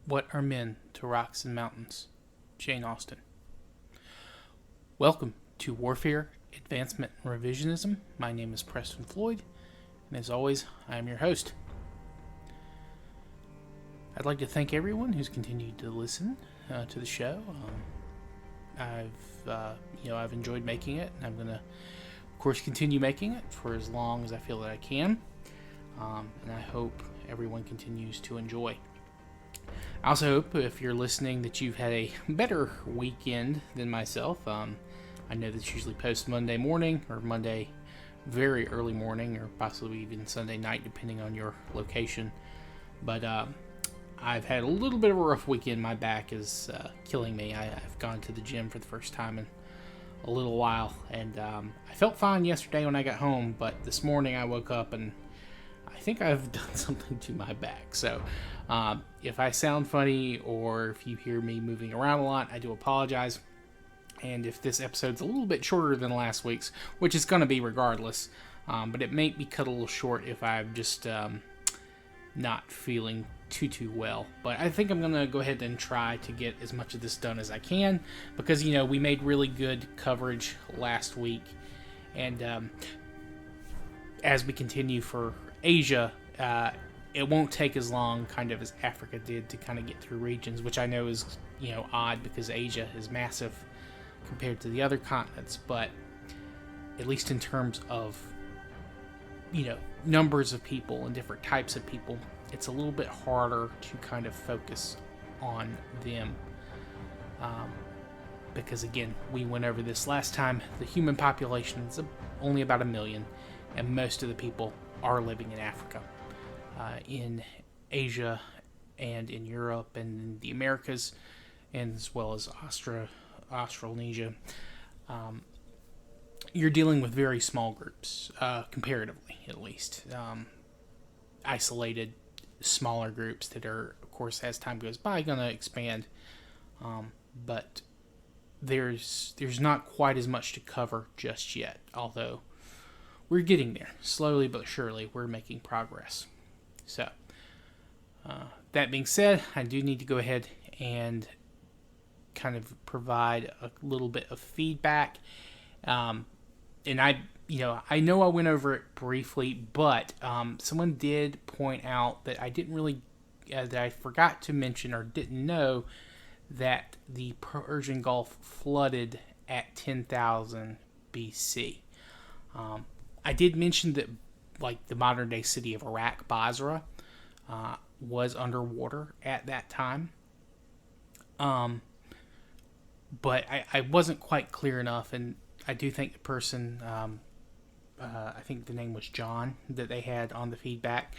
What are men to rocks and mountains? Jane Austen. Welcome to Warfare, Advancement, and Revisionism. My name is Preston Floyd, and as always, I am your host. I'd like to thank everyone who's continued to listen to the show. I've enjoyed making it, and I'm going to, of course, continue making it for as long as I feel that I can. And I hope everyone continues to enjoy. I also hope, if you're listening, that you've had a better weekend than myself. I know that usually post Monday morning, or Monday very early morning, or possibly even Sunday night, depending on your location. But I've had a little bit of a rough weekend. My back is killing me. I've gone to the gym for the first time in a little while, and I felt fine yesterday when I got home, but this morning I woke up and I think I've done something to my back. So if I sound funny or if you hear me moving around a lot, I do apologize. And if this episode's a little bit shorter than last week's, which it's going to be regardless, but it may be cut a little short if I'm just not feeling too well. But I think I'm going to go ahead and try to get as much of this done as I can, because, we made really good coverage last week. And as we continue for Asia, it won't take as long kind of as Africa did to kind of get through regions, which I know is, odd because Asia is massive compared to the other continents, but at least in terms of, numbers of people and different types of people, it's a little bit harder to kind of focus on them. Because again, we went over this last time, the human population is only about 1 million, and most of the people are living in Africa. In Asia and in Europe and in the Americas, and as well as Australasia, you're dealing with very small groups, comparatively at least. Isolated, smaller groups that are, of course, as time goes by, going to expand. But there's not quite as much to cover just yet, although we're getting there. Slowly but surely, we're making progress. So, that being said, I do need to go ahead and kind of provide a little bit of feedback. And I know I went over it briefly, but someone did point out that I didn't really, that I forgot to mention or didn't know that the Persian Gulf flooded at 10,000 BC. I did mention that, like, the modern day city of Iraq, Basra, was underwater at that time. But I wasn't quite clear enough, and I do think the person, I think the name was John, that they had on the feedback,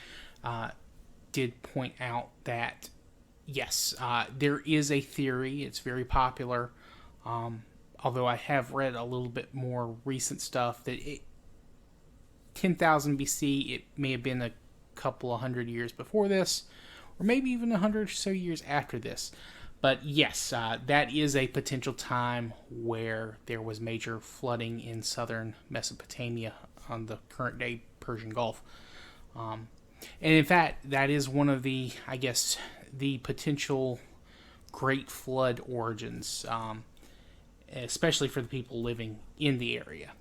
did point out that, yes, there is a theory. It's very popular, although I have read a little bit more recent stuff that 10,000 BC, it may have been a couple of hundred years before this, or maybe even 100 or so years after this. But yes, that is a potential time where there was major flooding in southern Mesopotamia on the current day Persian Gulf. And in fact, that is one of the, I guess, the potential Great Flood origins, especially for the people living in the area.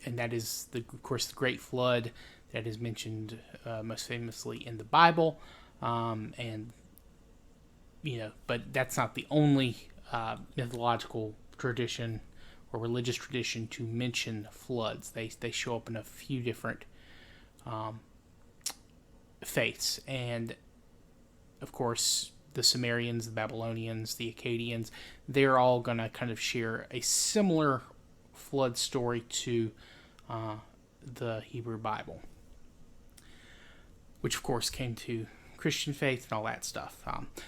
And that is, of course, the Great Flood that is mentioned most famously in the Bible. But that's not the only mythological tradition or religious tradition to mention floods. They show up in a few different faiths. And, of course, the Sumerians, the Babylonians, the Akkadians, they're all going to kind of share a similar flood story to the Hebrew Bible, which, of course, came to Christian faith and all that stuff.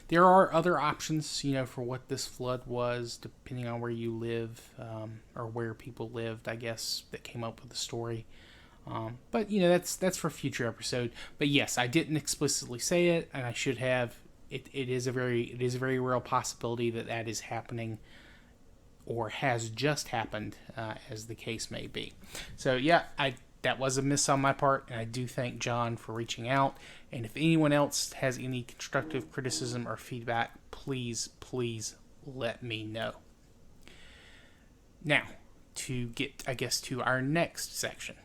There are other options, for what this flood was, depending on where you live, or where people lived, I guess, that came up with the story. But that's for a future episode. But yes, I didn't explicitly say it, and I should have. It is a very real possibility that is happening, or has just happened, as the case may be. So yeah, I that was a miss on my part, and I do thank John for reaching out. And if anyone else has any constructive criticism or feedback, please let me know. Now, to get, I guess, to our next section,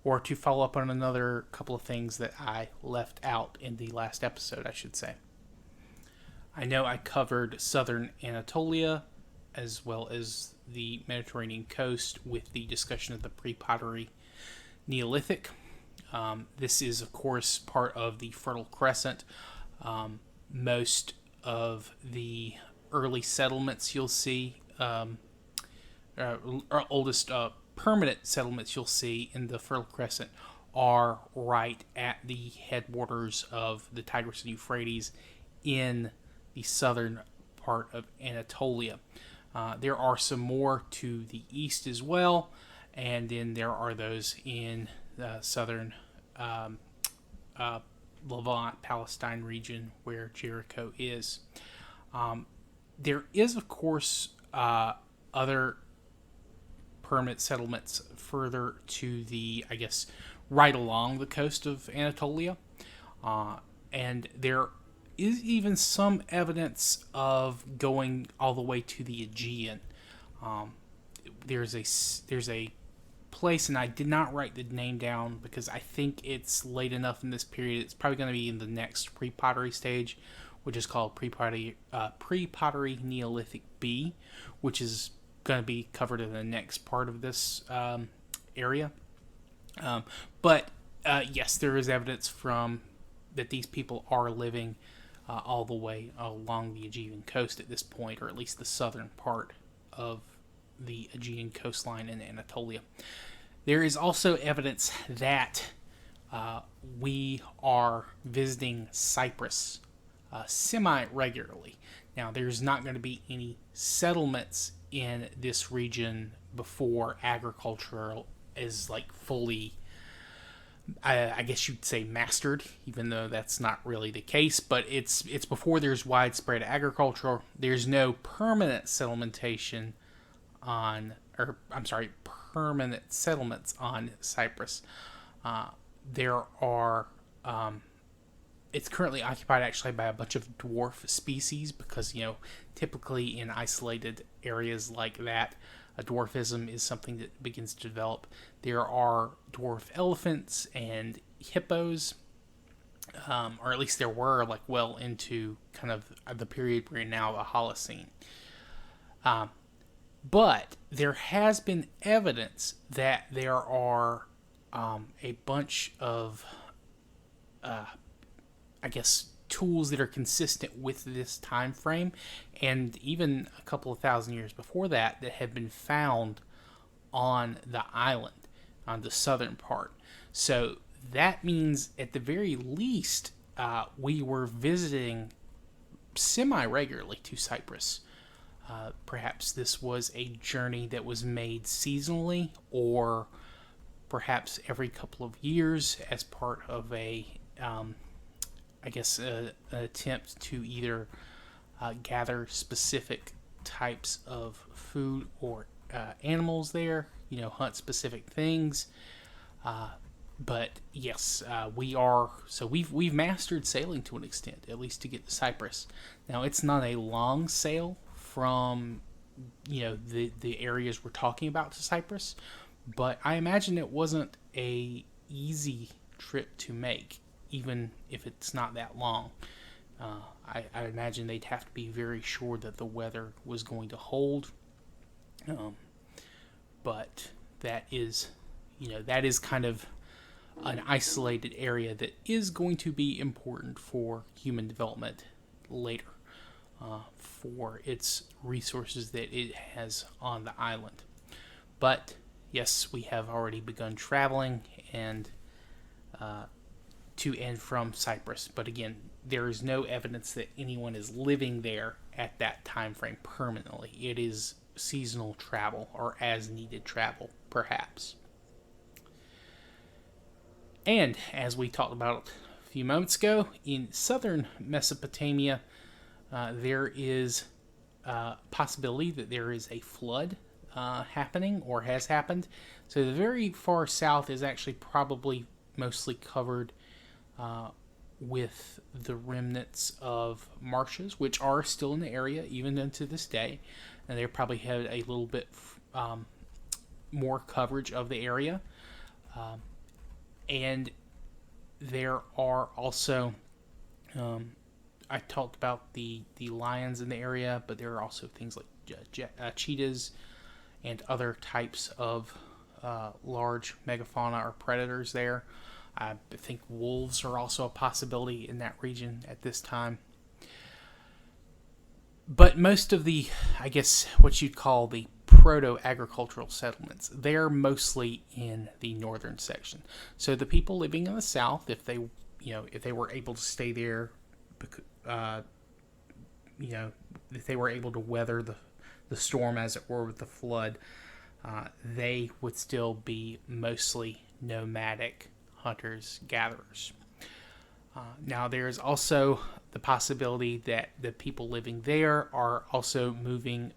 or to follow up on another couple of things that I left out in the last episode, I should say. I know I covered southern Anatolia as well as the Mediterranean coast with the discussion of the pre-pottery Neolithic. This is, of course, part of the Fertile Crescent. Most of the early settlements you'll see, oldest permanent settlements you'll see in the Fertile Crescent are right at the headwaters of the Tigris and Euphrates in the southern part of Anatolia. There are some more to the east as well, and then there are those in the southern Levant, Palestine region where Jericho is. There is, of course, other permanent settlements further to the, I guess, right along the coast of Anatolia. And there is even some evidence of going all the way to the Aegean. There's a place, and I did not write the name down because I think it's late enough in this period. It's probably going to be in the next pre-pottery stage, which is called pre-pottery Neolithic B, which is going to be covered in the next part of this area. But yes, there is evidence from that these people are living all the way along the Aegean coast at this point, or at least the southern part of the Aegean coastline in Anatolia. There is also evidence that we are visiting Cyprus semi-regularly. Now, there's not going to be any settlements in this region before agriculture is like fully, I guess you'd say, mastered, even though that's not really the case. But it's before there's widespread agriculture. There's no permanent settlementation permanent settlements on Cyprus. There are, it's currently occupied actually by a bunch of dwarf species because, typically in isolated areas like that, a dwarfism is something that begins to develop. There are dwarf elephants and hippos, or at least there were, well into kind of the period we're in now, the Holocene. But there has been evidence that there are a bunch of, tools that are consistent with this time frame, and even a couple of thousand years before that have been found on the island, on the southern part. So that means, at the very least, we were visiting semi-regularly to Cyprus. Perhaps this was a journey that was made seasonally, or perhaps every couple of years as part of an attempt to either gather specific types of food or animals there, hunt specific things. But yes, we've mastered sailing to an extent, at least to get to Cyprus. Now, it's not a long sail from the areas we're talking about to Cyprus, but I imagine it wasn't a easy trip to make, even if it's not that long. I imagine they'd have to be very sure that the weather was going to hold. But that is kind of an isolated area that is going to be important for human development later, for its resources that it has on the island. But yes, we have already begun traveling and to and from Cyprus. But again, there is no evidence that anyone is living there at that time frame permanently. It is seasonal travel, or as needed travel, perhaps. And as we talked about a few moments ago, in southern Mesopotamia, there is a possibility that there is a flood happening or has happened. So the very far south is actually probably mostly covered with the remnants of marshes, which are still in the area even into this day. And they probably had a little bit more coverage of the area. And there are also, I talked about the lions in the area, but there are also things like cheetahs and other types of large megafauna or predators there. I think wolves are also a possibility in that region at this time. But most of the, I guess, what you'd call the proto-agricultural settlements, they're mostly in the northern section. So the people living in the south, if they were able to stay there, if they were able to weather the storm, as it were, with the flood, they would still be mostly nomadic hunters gatherers. Now there's also the possibility that the people living there are also moving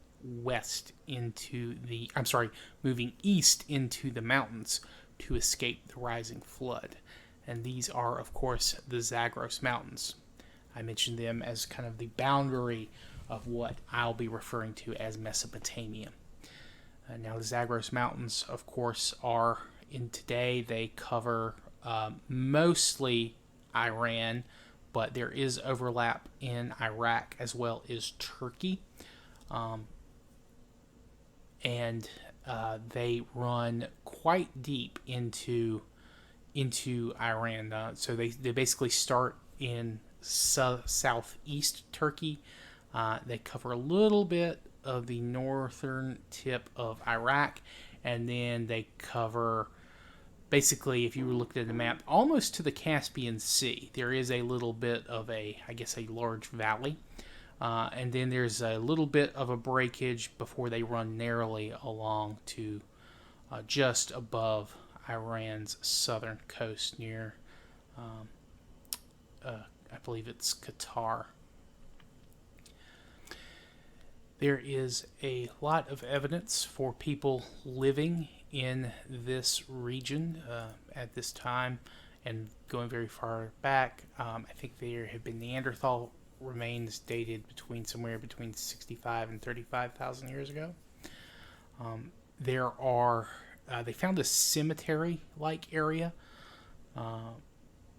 moving east into the mountains to escape the rising flood. And these are, of course, the Zagros Mountains. I mentioned them as kind of the boundary of what I'll be referring to as Mesopotamia. Now the Zagros Mountains, of course, are they cover mostly Iran, but there is overlap in Iraq as well as Turkey. And they run quite deep into Iran. So they basically start in southeast Turkey. They cover a little bit of the northern tip of Iraq, and then they cover, basically, if you were looking at the map, almost to the Caspian Sea. There is a little bit of a large valley. And then there's a little bit of a breakage before they run narrowly along to just above Iran's southern coast near, I believe it's Qatar. There is a lot of evidence for people living in this region at this time, and going very far back. I think there have been Neanderthal remains dated somewhere between 65 and 35,000 years ago. They found a cemetery-like area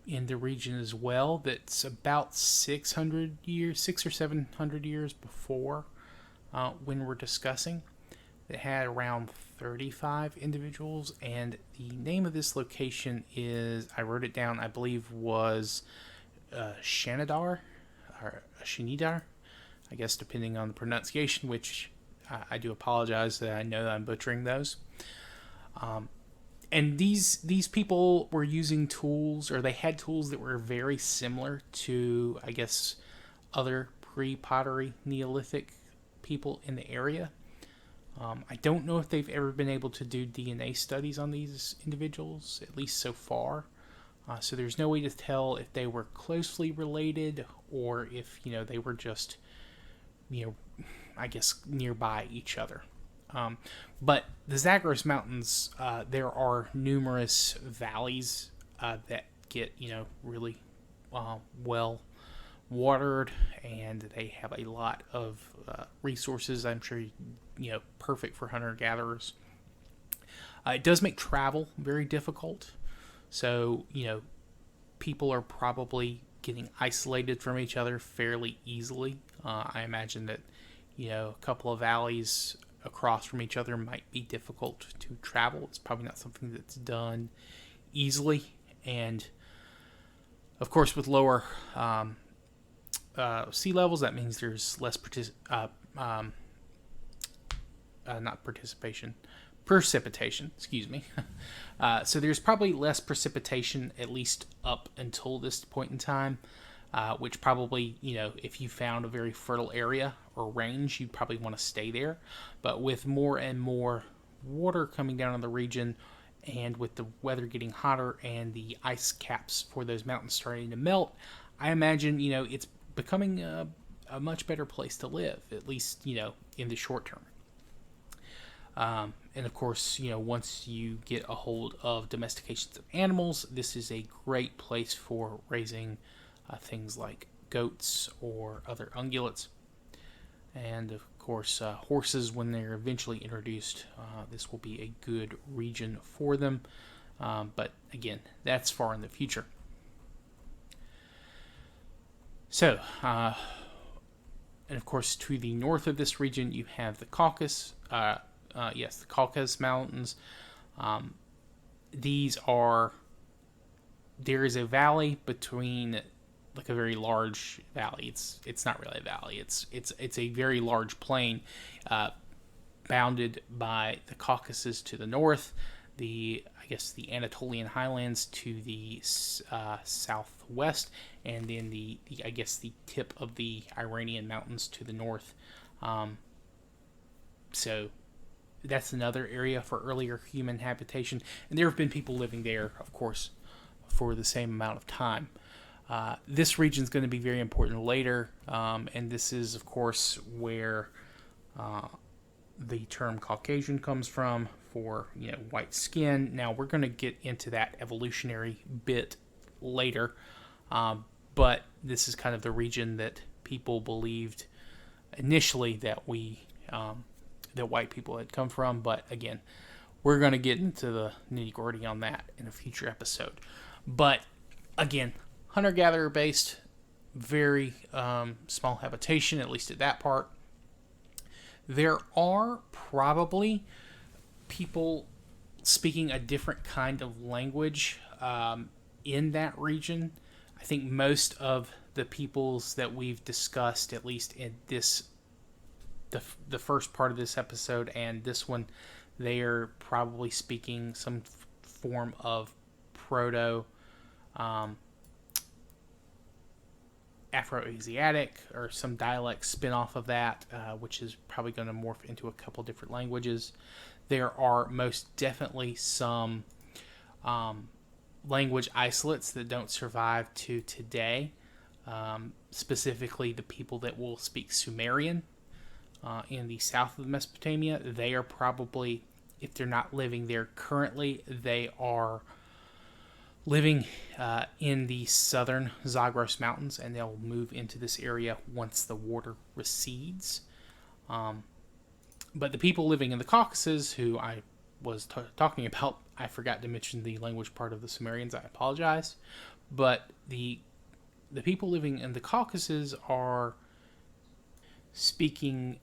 in the region as well that's about 6 or 700 years before when we're discussing. It had around 35 individuals, and the name of this location I wrote it down, I believe was Shanidar, or Shinidar, I guess, depending on the pronunciation, which I do apologize that I know that I'm butchering those. And these people were using tools, or they had tools that were very similar to, I guess, other pre-pottery Neolithic people in the area. I don't know if they've ever been able to do DNA studies on these individuals, at least so far. So there's no way to tell if they were closely related or if, they were just, I guess, nearby each other. But the Zagros Mountains, there are numerous valleys that get, really well watered, and they have a lot of resources, I'm sure, perfect for hunter-gatherers. It does make travel very difficult. So, people are probably getting isolated from each other fairly easily. I imagine that, a couple of valleys across from each other might be difficult to travel. It's probably not something that's done easily. And, of course, with lower sea levels, that means there's less precipitation, excuse me. So there's probably less precipitation, at least up until this point in time, which probably, if you found a very fertile area or range, you'd probably want to stay there. But with more and more water coming down in the region, and with the weather getting hotter and the ice caps for those mountains starting to melt, I imagine, it's becoming a much better place to live, at least, in the short term. And of course, once you get a hold of domestications of animals, this is a great place for raising things like goats or other ungulates. And of course, horses, when they're eventually introduced, this will be a good region for them. But again, that's far in the future. So, and of course, to the north of this region, you have the Caucasus. The Caucasus Mountains. There is a valley between, like a very large valley. It's not really a valley. It's a very large plain, bounded by the Caucasus to the north, the Anatolian highlands to the southwest, and then the tip of the Iranian mountains to the north. So that's another area for earlier human habitation, and there have been people living there, of course, for the same amount of time. This region is going to be very important later, and this is, of course, where the term Caucasian comes from, for white skin. Now we're going to get into that evolutionary bit later, but this is kind of the region that people believed initially that that white people had come from. But again, we're going to get into the nitty-gritty on that in a future episode. But again, hunter-gatherer based, very small habitation, at least at that part. There are probably people speaking a different kind of language in that region. I think most of the peoples that we've discussed, at least in the first part of this episode and this one, they are probably speaking some form of Proto Afro-Asiatic, or some dialect spin-off of that, which is probably going to morph into a couple different languages. There are most definitely some language isolates that don't survive to today. Specifically, the people that will speak Sumerian in the south of Mesopotamia. They are probably, if they're not living there currently, they are living in the southern Zagros Mountains, and they'll move into this area once the water recedes. But the people living in the Caucasus, who I was talking about, I forgot to mention the language part of the Sumerians. I apologize. But the people living in the Caucasus are speaking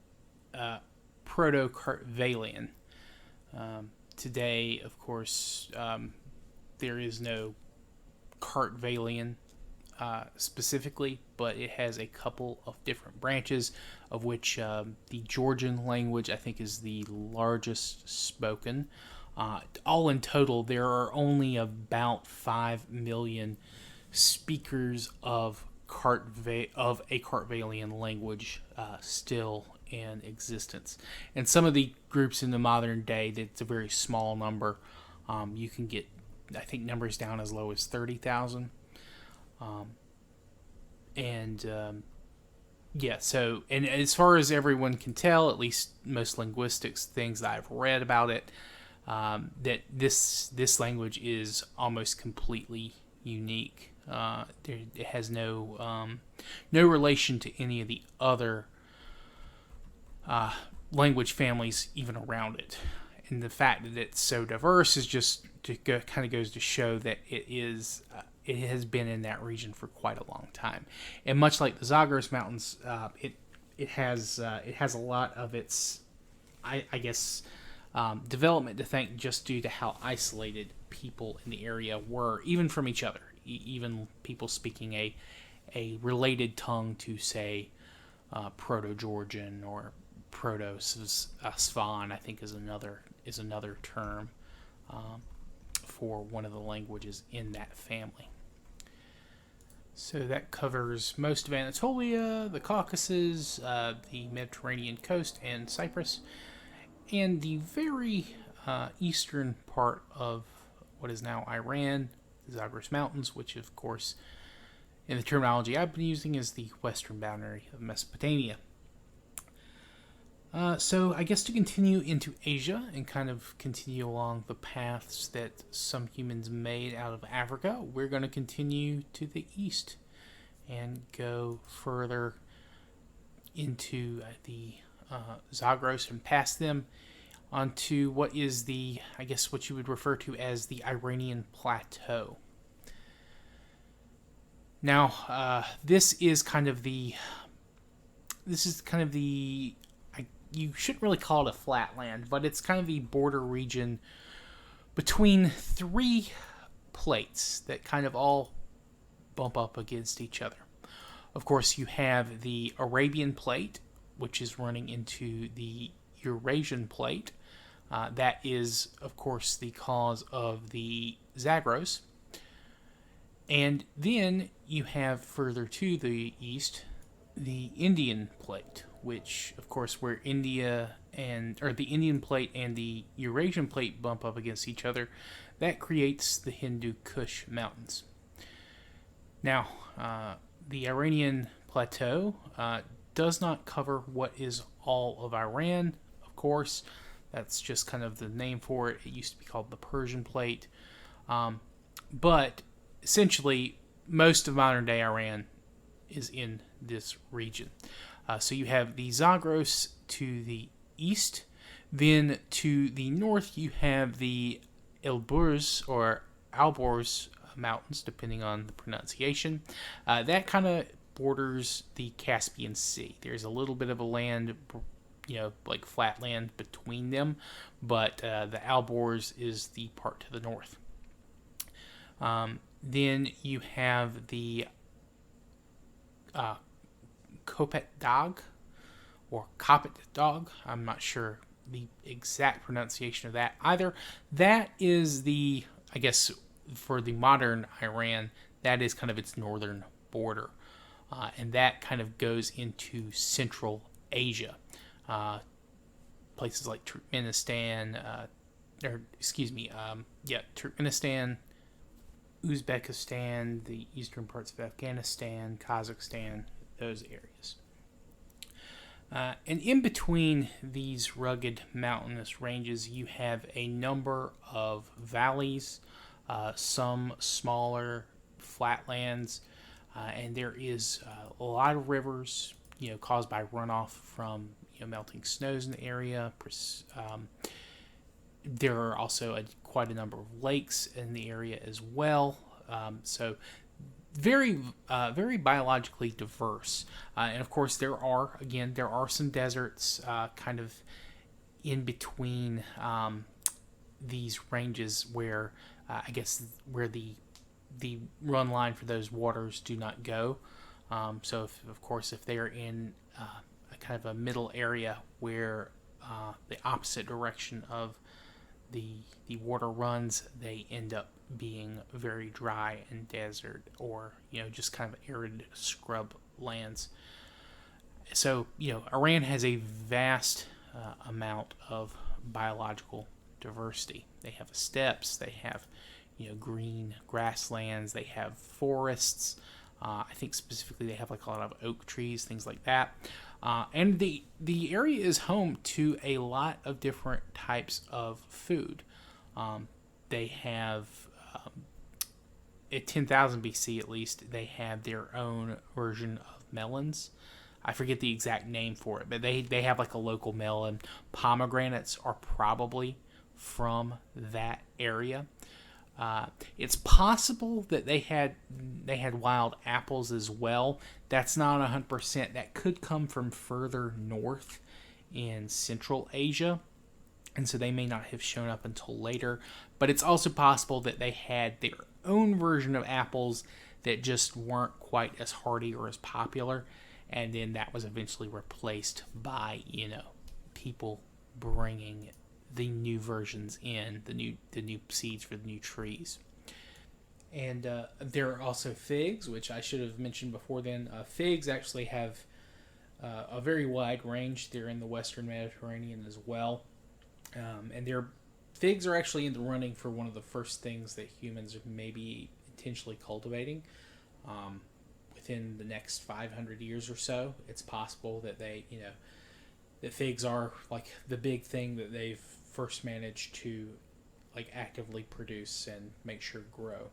Proto-Kartvelian. Today, of course, there is no Kartvelian specifically, but it has a couple of different branches, of which the Georgian language, I think, is the largest spoken. All in total, there are only about 5 million speakers of a Kartvelian language still in existence. And some of the groups in the modern day, that's a very small number. You can get, I think, numbers down as low as 30,000. So, and as far as everyone can tell, at least most linguistics things that I've read about it, that this language is almost completely unique. It has no relation to any of the other language families even around it. And the fact that it's so diverse is just kind of goes to show that it has been in that region for quite a long time. And much like the Zagros Mountains, it has a lot of its, development to thank just due to how isolated people in the area were, even from each other. Even people speaking a related tongue to, say, Proto-Georgian or Proto-Svan, I think is another term for one of the languages in that family. So that covers most of Anatolia, the Caucasus, the Mediterranean coast, and Cyprus, and the very eastern part of what is now Iran, the Zagros Mountains, which, of course, in the terminology I've been using, is the western boundary of Mesopotamia. So I guess to continue into Asia and kind of continue along the paths that some humans made out of Africa, we're going to continue to the east and go further into the Zagros and past them onto what is the, I guess, what you would refer to as the Iranian Plateau. Now, this is kind of the you shouldn't really call it a flatland, but it's kind of the border region between three plates that kind of all bump up against each other. Of course, you have the Arabian plate, which is running into the Eurasian plate. That is, of course, the cause of the Zagros. And then you have further to the east the Indian plate, which, of course, where the Indian plate and the Eurasian plate bump up against each other, that creates the Hindu Kush Mountains. Now, the Iranian Plateau does not cover what is all of Iran, of course. That's just kind of the name for it. It used to be called the Persian Plate. But essentially, most of modern day Iran is in this region. So you have the Zagros to the east. Then to the north, you have the Elburz or Alborz Mountains, depending on the pronunciation. That kind of borders the Caspian Sea. There's a little bit of a land, like flat land between them, but the Alborz is the part to the north. Then you have the Kopet Dag or Kopet Dog. I'm not sure the exact pronunciation of that either. That is I guess, for the modern Iran, that is kind of its northern border. And that kind of goes into Central Asia. Places like Turkmenistan, Turkmenistan, Uzbekistan, the eastern parts of Afghanistan, Kazakhstan, those areas. And in between these rugged mountainous ranges, you have a number of valleys, some smaller flatlands, and there is a lot of rivers, caused by runoff from melting snows in the area. There are also quite a number of lakes in the area as well. So very biologically diverse. And of course, there are some deserts kind of in between these ranges where where the run line for those waters do not go. So if they're in a kind of a middle area where the opposite direction of the water runs, they end up being very dry and desert, or just kind of arid scrub lands. So Iran has a vast amount of biological diversity. They have steppes, they have green grasslands, they have forests. I think specifically they have like a lot of oak trees, things like that. And the area is home to a lot of different types of food. They have, at 10,000 BC at least, they have their own version of melons. I forget the exact name for it, but they have like a local melon. Pomegranates are probably from that area. It's possible that they had wild apples as well. That's not 100%. That could come from further north in Central Asia, and so they may not have shown up until later. But it's also possible that they had their own version of apples that just weren't quite as hardy or as popular, and then that was eventually replaced by people bringing the new versions in, the new seeds for the new trees. And there are also figs, which I should have mentioned before then. Figs actually have a very wide range. They're in the Western Mediterranean as well. And figs are actually in the running for one of the first things that humans may be intentionally cultivating. Within the next 500 years or so, it's possible that they, that figs are like the big thing that they've first managed to like actively produce and make sure grow.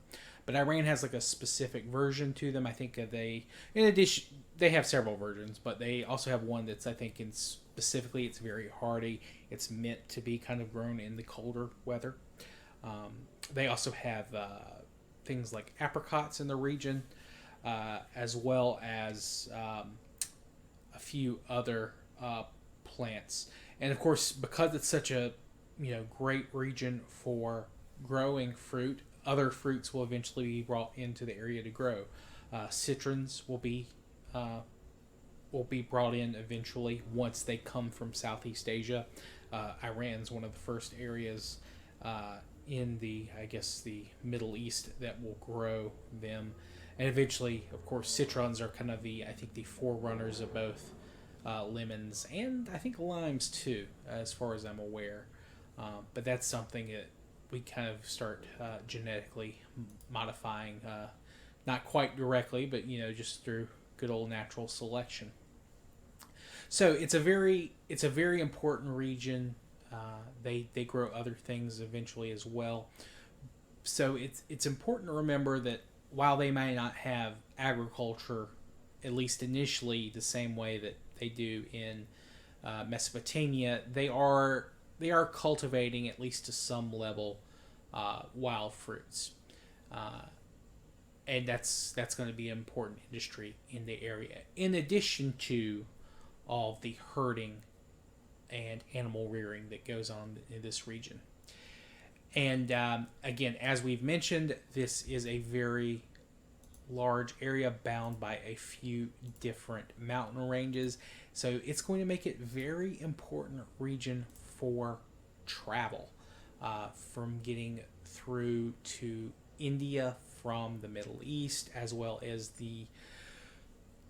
But Iran has like a specific version to them. I think they, in addition, they have several versions, but they also have one that's, I think, specifically it's very hardy. It's meant to be kind of grown in the colder weather. They also have things like apricots in the region, as well as a few other plants. And of course, because it's such a great region for growing fruit, other fruits will eventually be brought into the area to grow. Citrons will be brought in eventually once they come from Southeast Asia. Iran's one of the first areas in the Middle East that will grow them, and eventually, of course, citrons are kind of the forerunners of both lemons and I think limes too, as far as I'm aware. But that's something that we kind of start genetically modifying, not quite directly, but just through good old natural selection. So it's a very important region. They grow other things eventually as well. So it's important to remember that while they may not have agriculture, at least initially, the same way that they do in Mesopotamia, they are cultivating, at least to some level, wild fruits, and that's going to be an important industry in the area. In addition to all the herding and animal rearing that goes on in this region. And again, as we've mentioned, this is a very large area bound by a few different mountain ranges. So it's going to make it a very important region for travel, from getting through to India from the Middle East, as well as the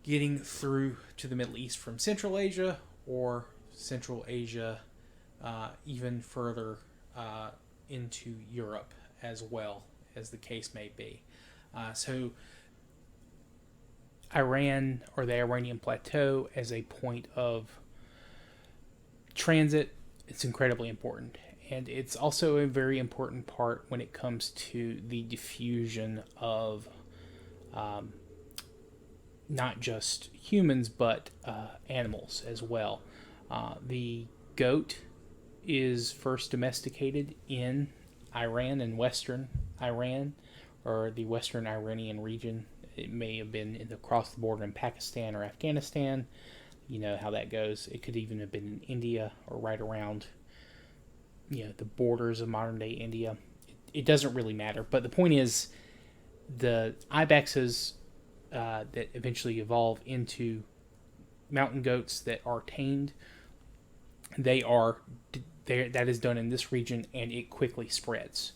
getting through to the Middle East from Central Asia, or Central Asia even further into Europe, as well as the case may be. So Iran, or the Iranian Plateau, as a point of transit, it's incredibly important. And it's also a very important part when it comes to the diffusion of not just humans, but animals as well. The goat is first domesticated in Iran and western Iran, or the western Iranian region. It may have been across the border in Pakistan or Afghanistan. You know how that goes. It could even have been in India, or right around the borders of modern day India. It doesn't really matter. But the point is, the ibexes that eventually evolve into mountain goats that are tamed, that is done in this region, and it quickly spreads.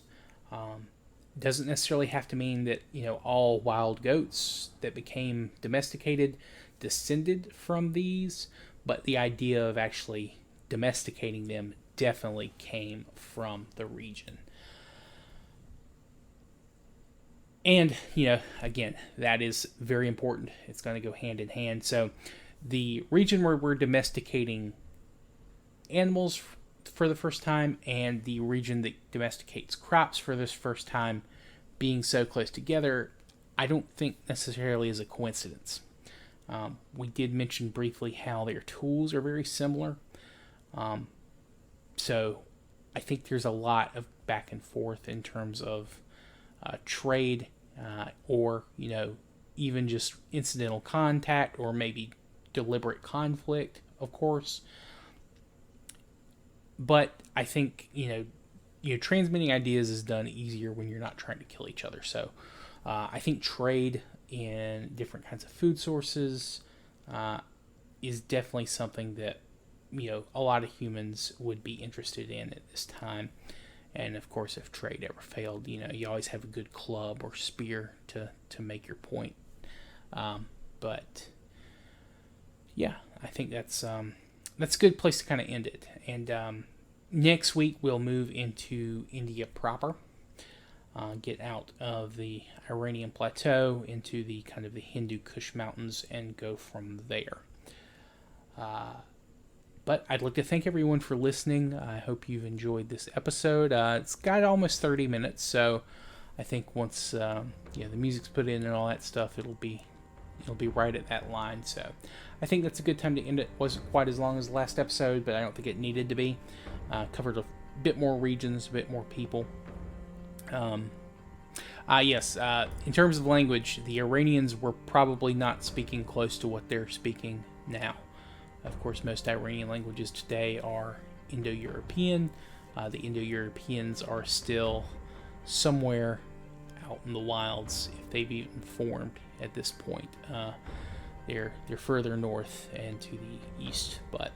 Doesn't necessarily have to mean that all wild goats that became domesticated descended from these, but the idea of actually domesticating them definitely came from the region. And again, that is very important. It's going to go hand in hand. So the region where we're domesticating animals for the first time, and the region that domesticates crops for this first time being so close together, I don't think necessarily is a coincidence. We did mention briefly how their tools are very similar. So I think there's a lot of back and forth in terms of trade, or even just incidental contact, or maybe deliberate conflict, of course. But I think transmitting ideas is done easier when you're not trying to kill each other. So I think trade in different kinds of food sources is definitely something that a lot of humans would be interested in at this time. And of course, if trade ever failed, you always have a good club or spear to make your point. But yeah, I think that's a good place to kind of end it. And next week we'll move into India proper, get out of the Iranian Plateau into the kind of the Hindu Kush Mountains, and go from there. But I'd like to thank everyone for listening. I hope you've enjoyed this episode. It's got almost 30 minutes, so I think once the music's put in and all that stuff, it'll be right at that line. So I think that's a good time to end it. Wasn't quite as long as the last episode, but I don't think it needed to be. Covered a bit more regions, a bit more people. Yes, in terms of language, the Iranians were probably not speaking close to what they're speaking now. Of course, most Iranian languages today are Indo-European. The Indo-Europeans are still somewhere out in the wilds, if they've even formed at this point. They're further north and to the east, but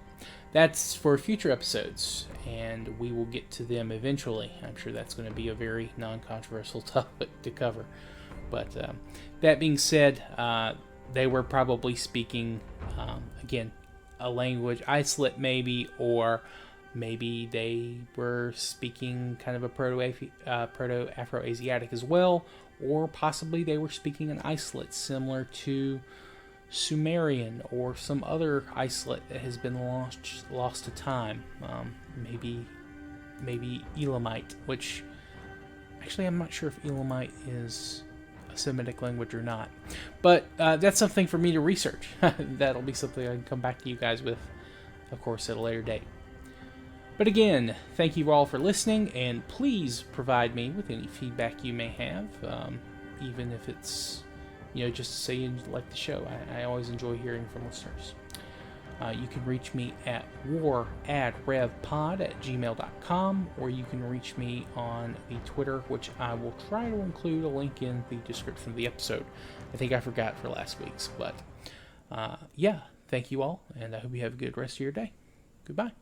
that's for future episodes, and we will get to them eventually. I'm sure that's going to be a very non-controversial topic to cover. But that being said, they were probably speaking, again, a language, isolate maybe, or maybe they were speaking kind of a Proto-Afro-Asiatic as well, or possibly they were speaking an isolate similar to Sumerian or some other isolate that has been lost to time. Maybe Elamite, which actually I'm not sure if Elamite is a Semitic language or not. But that's something for me to research. That'll be something I can come back to you guys with, of course, at a later date. But again, thank you all for listening, and please provide me with any feedback you may have, even if it's, just to say you like the show. I always enjoy hearing from listeners. You can reach me at waradrevpod@gmail.com, or you can reach me on the Twitter, which I will try to include a link in the description of the episode. I think I forgot for last week's, but yeah, thank you all, and I hope you have a good rest of your day. Goodbye.